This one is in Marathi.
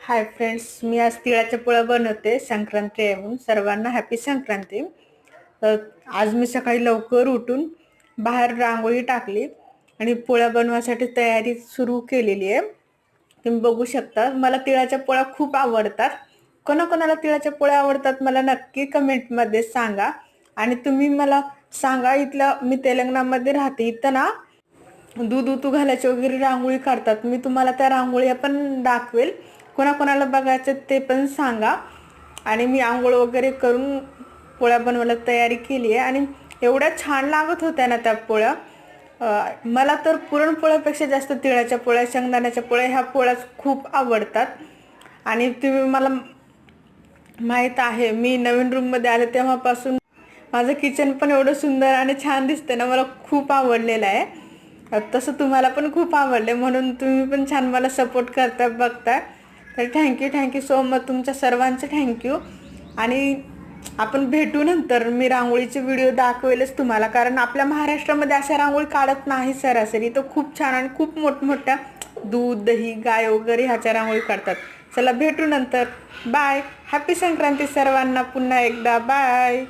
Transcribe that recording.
हाय फ्रेंड्स, मी आज तिळाच्या पोळ्या बनवते. संक्रांती आहे म्हणून सर्वांना हॅपी संक्रांती. तर आज मी सकाळी लवकर उठून बाहेर रांगोळी टाकली आणि पोळ्या बनवायसाठी तयारी सुरू केलेली आहे. तुम्ही बघू शकता, मला तिळाच्या पोळ्या खूप आवडतात. कोणाकोणाला तिळाच्या पोळ्या आवडतात मला नक्की कमेंटमध्ये सांगा. आणि तुम्ही मला सांगा, मी तेलंगणामध्ये राहते. इथं ना दूध उतू घालायचे वगैरे रांगोळी काढतात. मी तुम्हाला त्या रांगोळ्या पण दाखवेल. कोणाकोणाला बघायचं ते पण सांगा. आणि मी आंघोळ वगैरे करून पोळ्या बनवायला तयारी केली आहे आणि एवढ्या छान लागत होत्या ना त्या पोळ्या. मला तर पुरणपोळ्यापेक्षा जास्त तिळाच्या पोळ्या, शेंगदाण्याच्या पोळ्या ह्या पोळ्याच खूप आवडतात. आणि तुम्ही मला माहीत आहे, मी नवीन रूममध्ये आले तेव्हापासून माझं किचन पण एवढं सुंदर आणि छान दिसते ना, मला खूप आवडलेलं आहे. तसं तुम्हाला पण खूप आवडले म्हणून तुम्ही पण छान मला सपोर्ट करता बघता. तर थँक्यू सो मच, तुमच्या सर्वांचं थँक्यू. आणि आपण भेटू नंतर. मी रांगोळीचे व्हिडिओ दाखवेलच तुम्हाला, कारण आपल्या महाराष्ट्रामध्ये अशा रांगोळी काढत नाही सरासरी. तर खूप छान आणि खूप मोठमोठ्या दूध, दही, गाय वगैरे ह्याच्या रांगोळी काढतात. चला भेटू नंतर. बाय. हॅपी संक्रांती सर्वांना पुन्हा एकदा. बाय.